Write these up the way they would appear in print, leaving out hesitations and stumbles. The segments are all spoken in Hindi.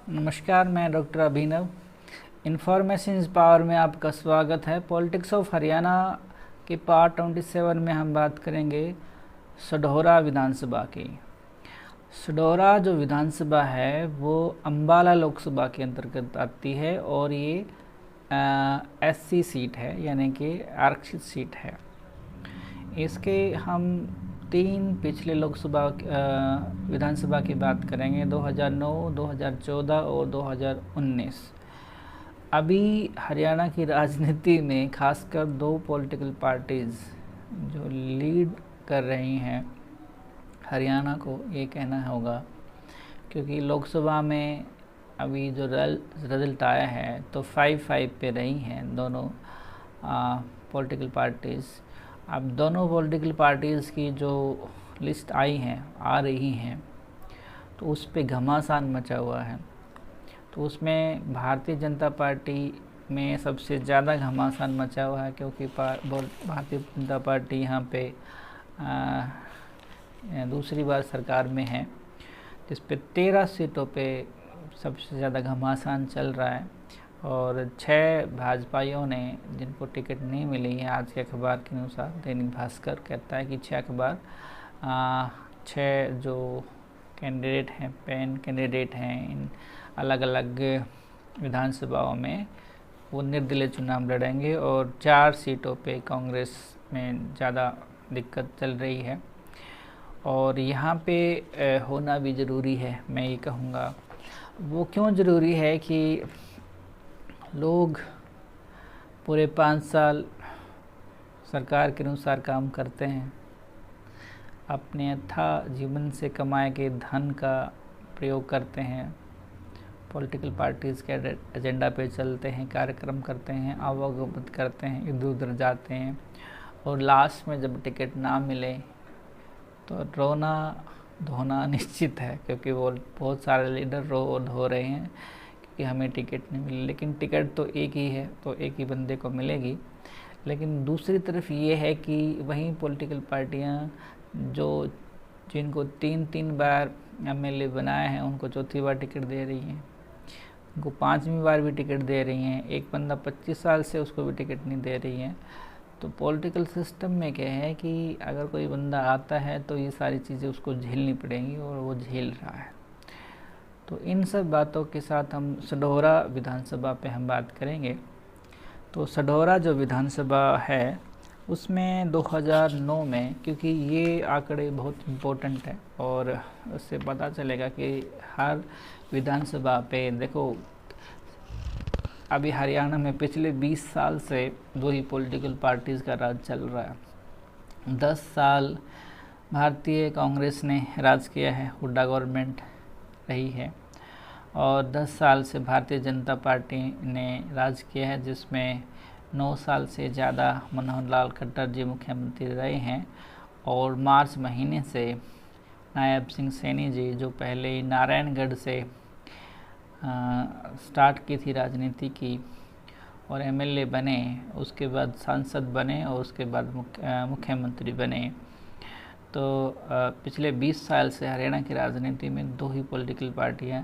नमस्कार, मैं doctor Abhinav. Information is power में आपका स्वागत है। पॉलिटिक्स ऑफ हरियाणा के पार्ट 27 में हम बात करेंगे सढौरा विधानसभा की। सढौरा जो विधानसभा है वो अम्बाला लोकसभा के अंतर्गत आती है और ये एससी सीट है, यानी कि आरक्षित सीट है। इसके हम तीन पिछले लोकसभा विधानसभा की बात करेंगे, 2009, 2014 और 2019। अभी हरियाणा की राजनीति में खासकर दो पॉलिटिकल पार्टीज़ जो लीड कर रही हैं हरियाणा को, ये कहना होगा, क्योंकि लोकसभा में अभी जो रिजल्ट आया है तो 5-5 पे रही हैं दोनों पॉलिटिकल पार्टीज़। अब दोनों पॉलिटिकल पार्टीज़ की जो लिस्ट आ रही हैं तो उस पे घमासान मचा हुआ है। तो उसमें भारतीय जनता पार्टी में सबसे ज़्यादा घमासान मचा हुआ है, क्योंकि भारतीय जनता पार्टी यहाँ पे दूसरी बार सरकार में है, जिस पे 13 सीटों पे सबसे ज़्यादा घमासान चल रहा है। और 6 भाजपाइयों ने जिनको टिकट नहीं मिली है, आज के अखबार के अनुसार दैनिक भास्कर कहता है कि 6 जो कैंडिडेट हैं, पेन कैंडिडेट हैं इन अलग अलग विधानसभाओं में, वो निर्दलीय चुनाव लड़ेंगे और 4 सीटों पे कांग्रेस में ज़्यादा दिक्कत चल रही है। और यहाँ पे होना भी ज़रूरी है, मैं ये कहूँगा। वो क्यों ज़रूरी है कि लोग पूरे 5 साल सरकार के अनुसार काम करते हैं, अपने अथाह जीवन से कमाए गए धन का प्रयोग करते हैं, पॉलिटिकल पार्टीज़ के एजेंडा पे चलते हैं, कार्यक्रम करते हैं, आवागमन करते हैं, इधर उधर जाते हैं, और लास्ट में जब टिकट ना मिले तो रोना धोना निश्चित है, क्योंकि वो बहुत सारे लीडर रो धो रहे हैं कि हमें टिकट नहीं मिली। लेकिन टिकट तो एक ही है, तो एक ही बंदे को मिलेगी। लेकिन दूसरी तरफ ये है कि वहीं पॉलिटिकल पार्टियां जिनको 3-3 बार एमएलए बनाए हैं, उनको चौथी बार टिकट दे रही हैं, उनको 5वीं बार भी टिकट दे रही हैं। एक बंदा 25 साल से, उसको भी टिकट नहीं दे रही हैं। तो पॉलिटिकल सिस्टम में क्या है कि अगर कोई बंदा आता है तो ये सारी चीज़ें उसको झेलनी पड़ेंगी, और वो झेल रहा है। तो इन सब बातों के साथ हम सढौरा विधानसभा पे हम बात करेंगे। तो सढौरा जो विधानसभा है उसमें 2009 में, क्योंकि ये आंकड़े बहुत इम्पोर्टेंट है और उससे पता चलेगा कि हर विधानसभा पे देखो, अभी हरियाणा में पिछले 20 साल से दो ही पॉलिटिकल पार्टीज़ का राज चल रहा है। 10 साल भारतीय कांग्रेस ने राज किया है, हुड्डा गवर्नमेंट रही है, और 10 साल से भारतीय जनता पार्टी ने राज किया है, जिसमें 9 साल से ज़्यादा मनोहर लाल खट्टर जी मुख्यमंत्री रहे हैं। और मार्च महीने से नायब सिंह सैनी जी, जो पहले नारायणगढ़ से स्टार्ट की थी राजनीति की और एमएलए बने, उसके बाद सांसद बने और उसके बाद मुख्यमंत्री बने। तो पिछले 20 साल से हरियाणा की राजनीति में दो ही पॉलिटिकल पार्टियां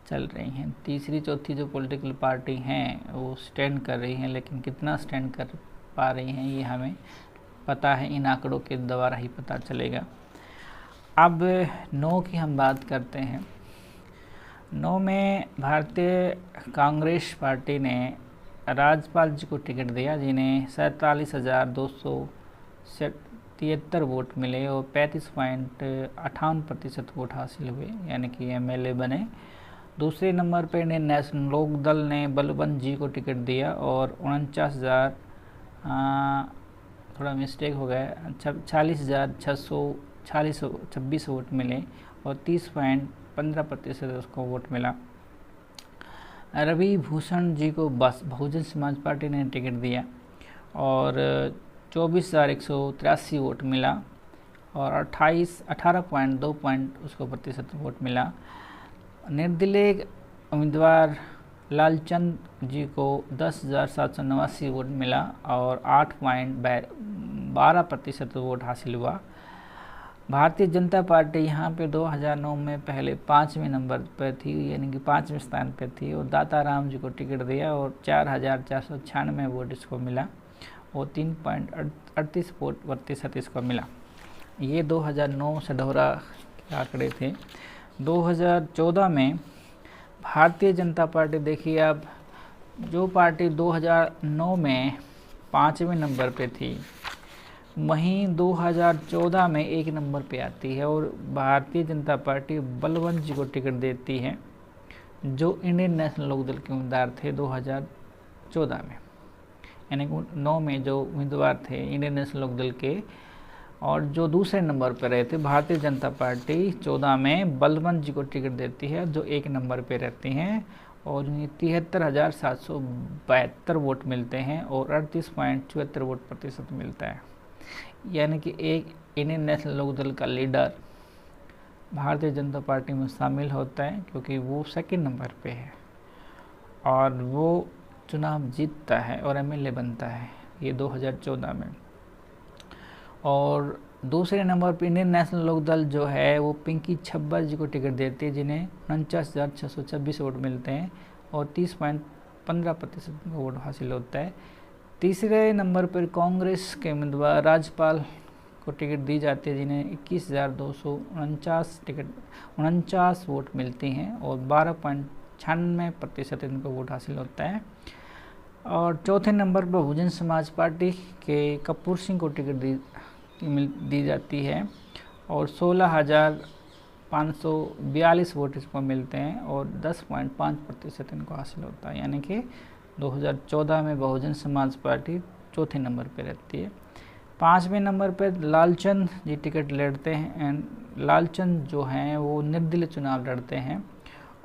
चल रही हैं। तीसरी चौथी जो पॉलिटिकल पार्टी हैं वो स्टैंड कर रही हैं, लेकिन कितना स्टैंड कर पा रही हैं ये हमें पता है, इन आंकड़ों के द्वारा ही पता चलेगा। अब 9 की हम बात करते हैं। 9 में भारतीय कांग्रेस पार्टी ने राजपाल जी को टिकट दिया, जिन्हें 47,273 वोट मिले और 35.58% वोट हासिल हुए, यानी कि एमएलए बने। दूसरे नंबर पर इंडियन नेशनल लोक दल ने बलवंत जी को टिकट दिया और 49,000, थोड़ा मिस्टेक हो गया, 46,626 वोट मिले और 30.15% उसको वोट मिला। रवि भूषण जी को बहुजन समाज पार्टी ने टिकट दिया और 24,183 वोट मिला और 18.2 उसको प्रतिशत वोट मिला। निर्दलीय उम्मीदवार लालचंद जी को 10,789 वोट मिला और 8.12% वोट हासिल हुआ। भारतीय जनता पार्टी यहाँ पे 2009 में पहले 5वें नंबर पर थी, यानी कि 5वें स्थान पर थी, और दाता राम जी को टिकट दिया और 4,496 वोट इसको मिला और 3.38% इसको मिला। ये 2009 सढौरा के आंकड़े थे। 2014 में भारतीय जनता पार्टी, देखिए अब जो पार्टी 2009 में 5वें नंबर पे थी, वहीं 2014 में 1 नंबर पे आती है और भारतीय जनता पार्टी बलवंत जी को टिकट देती है, जो इंडियन नेशनल लोकदल के उम्मीदवार थे 2014 में, यानी 9 में जो उम्मीदवार थे इंडियन नेशनल लोकदल के, और जो दूसरे नंबर पर रहे थे भारतीय जनता पार्टी 14 में बलवंत जी को टिकट देती है, जो 1 नंबर पे रहती हैं, और उन्हें 73,772 वोट मिलते हैं और 38.74 वोट प्रतिशत मिलता है। यानी कि एक इंडियन नेशनल लोकदल का लीडर भारतीय जनता पार्टी में शामिल होता है, क्योंकि वो 2nd नंबर पे है और वो चुनाव जीतता है और एमएलए बनता है, ये 2014 में। और दूसरे नंबर पर इंडियन नेशनल लोकदल जो है वो पिंकी छब्बर जी को टिकट देती है, जिन्हें 49,626 वोट मिलते हैं और 30.15% वोट हासिल होता है। तीसरे नंबर पर कांग्रेस के उम्मीदवार राजपाल को टिकट दी जाती है, जिन्हें 21,249 वोट मिलती हैं और 12.96% इनको वोट हासिल होता है। और चौथे नंबर पर बहुजन समाज पार्टी के कपूर सिंह को टिकट दी जाती है और 16,542 वोट इसको मिलते हैं और 10.5% इनको हासिल होता है। यानी कि 2014 में बहुजन समाज पार्टी चौथे नंबर पर रहती है। 5वें नंबर पर लालचंद जी टिकट लड़ते हैं, एंड लालचंद जो हैं वो निर्दलीय चुनाव लड़ते हैं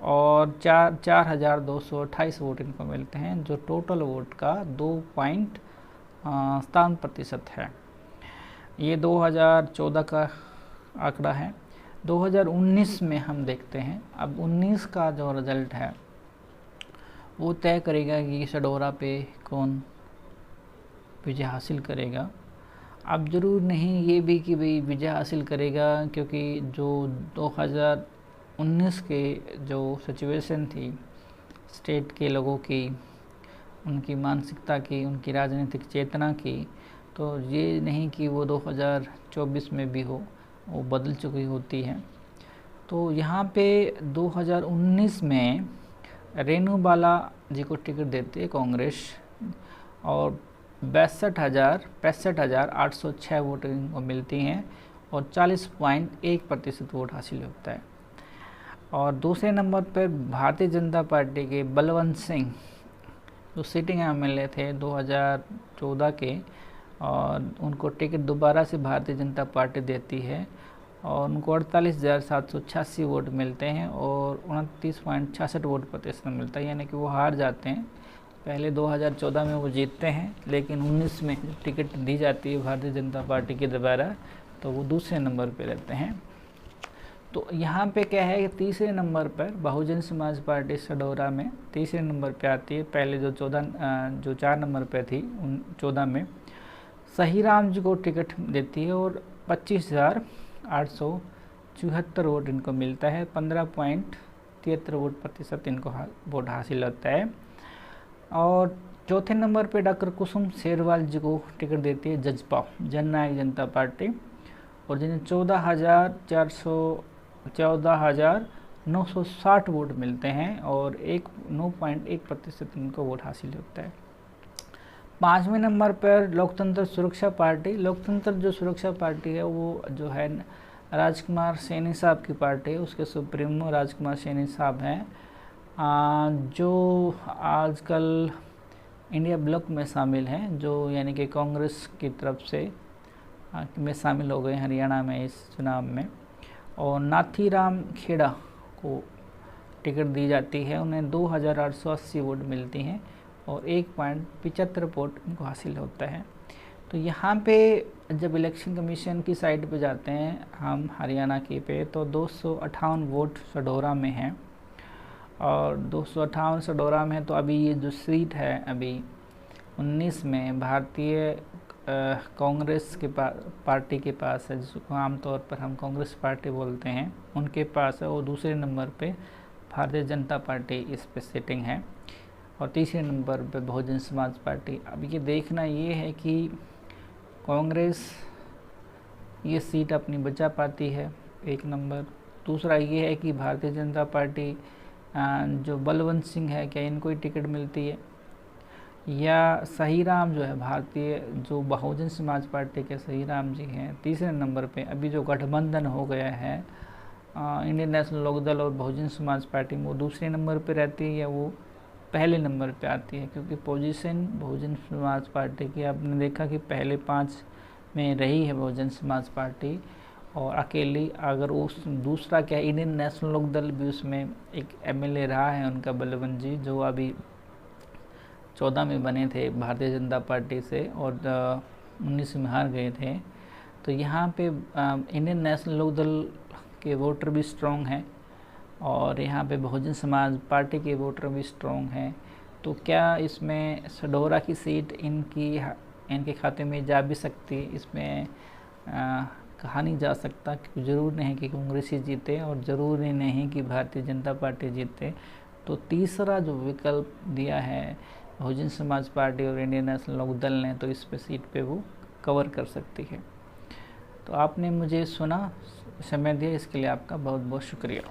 और 4,228 वोट इनको मिलते हैं, जो टोटल वोट का 2.57% है। ये 2014 का आंकड़ा है। 2019 में हम देखते हैं, अब 19 का जो रिज़ल्ट है वो तय करेगा कि सढौरा पे कौन विजय हासिल करेगा। अब ज़रूर नहीं ये भी कि भाई विजय हासिल करेगा, क्योंकि जो 2019 के जो सिचुएशन थी स्टेट के लोगों की, उनकी मानसिकता की, उनकी राजनीतिक चेतना की, तो ये नहीं कि वो 2024 में भी हो, वो बदल चुकी होती है। तो यहाँ पे 2019 में रेणु बाला जी को टिकट देती है कांग्रेस और 65,806 वोट इनको मिलती हैं और 40.1% वोट हासिल होता है। और दूसरे नंबर पर भारतीय जनता पार्टी के बलवंत सिंह, जो सिटिंग एमएलए थे 2014 के, और उनको टिकट दोबारा से भारतीय जनता पार्टी देती है और उनको 48,786 वोट मिलते हैं और 29.66 वोट प्रतिशत मिलता है। यानी कि वो हार जाते हैं। पहले 2014 में वो जीतते हैं, लेकिन 19 में टिकट दी जाती है भारतीय जनता पार्टी के दोबारा, तो वो दूसरे नंबर पे रहते हैं। तो यहाँ पे क्या है कि तीसरे नंबर पर बहुजन समाज पार्टी सढौरा में तीसरे नंबर पे आती है। पहले जो 4 नंबर पे थी 14 में सही राम जी को टिकट देती है और 25,874 वोट इनको मिलता है, 15.73 वोट प्रतिशत इनको वोट हासिल होता है। और चौथे नंबर पे डॉक्टर कुसुम शेरवाल जी को टिकट देती है जजपा, जननायक जनता पार्टी, और जिन्हें 14,960 वोट मिलते हैं और 9.1% इनको वोट हासिल होता है। 5वें नंबर पर लोकतंत्र सुरक्षा पार्टी। लोकतंत्र जो सुरक्षा पार्टी है वो जो है राजकुमार सैनी साहब की पार्टी है, उसके सुप्रीमो राजकुमार सैनी साहब हैं, जो आजकल इंडिया ब्लॉक में शामिल हैं, जो यानी कि कांग्रेस की तरफ से में शामिल हो गए हरियाणा में इस चुनाव में। और नाथीराम खेड़ा को टिकट दी जाती है, उन्हें 2,880 वोट मिलती हैं और 1.75 वोट इनको हासिल होता है। तो यहाँ पे जब इलेक्शन कमीशन की साइट पे जाते हैं हम हरियाणा की पे, तो 258 वोट सढौरा में हैं और 258 सढौरा में है। तो अभी ये जो सीट है अभी 19 में भारतीय कांग्रेस के पार्टी के पास है, जिसको आमतौर पर हम कांग्रेस पार्टी बोलते हैं, उनके पास है। और दूसरे नंबर पे भारतीय जनता पार्टी इस पे सिटिंग है, और तीसरे नंबर पे बहुजन समाज पार्टी। अब ये देखना ये है कि कांग्रेस ये सीट अपनी बचा पाती है, एक नंबर। दूसरा ये है कि भारतीय जनता पार्टी जो बलवंत सिंह है, क्या इनको ही टिकट मिलती है, या सही राम जो है भारतीय जो बहुजन समाज पार्टी के सही राम जी हैं तीसरे नंबर पे। अभी जो गठबंधन हो गया है इंडियन नेशनल लोकदल और बहुजन समाज पार्टी में, वो दूसरे नंबर पे रहती है या वो पहले नंबर पे आती है? क्योंकि पोजीशन बहुजन समाज पार्टी की आपने देखा कि पहले 5 में रही है बहुजन समाज पार्टी, और अकेली। अगर उस दूसरा क्या इंडियन नेशनल लोकदल भी उसमें एक एमएलए रहा है उनका, बलवंत जी, जो अभी 14 में बने थे भारतीय जनता पार्टी से और 19 में हार गए थे। तो यहाँ पे इंडियन नेशनल लोकदल के वोटर भी स्ट्रॉन्ग हैं और यहाँ पे बहुजन समाज पार्टी के वोटर भी स्ट्रॉन्ग हैं। तो क्या इसमें सडोरा की सीट इनके खाते में जा भी सकती, इसमें कहा नहीं जा सकता, क्योंकि ज़रूर नहीं कि कांग्रेस ही जीते और ज़रूरी नहीं कि भारतीय जनता पार्टी जीते। तो तीसरा जो विकल्प दिया है बहुजन समाज पार्टी और इंडियन नेशनल लोकदल ने, तो इस पे सीट पे वो कवर कर सकती है। तो आपने मुझे सुना, समय दिया, इसके लिए आपका बहुत बहुत शुक्रिया।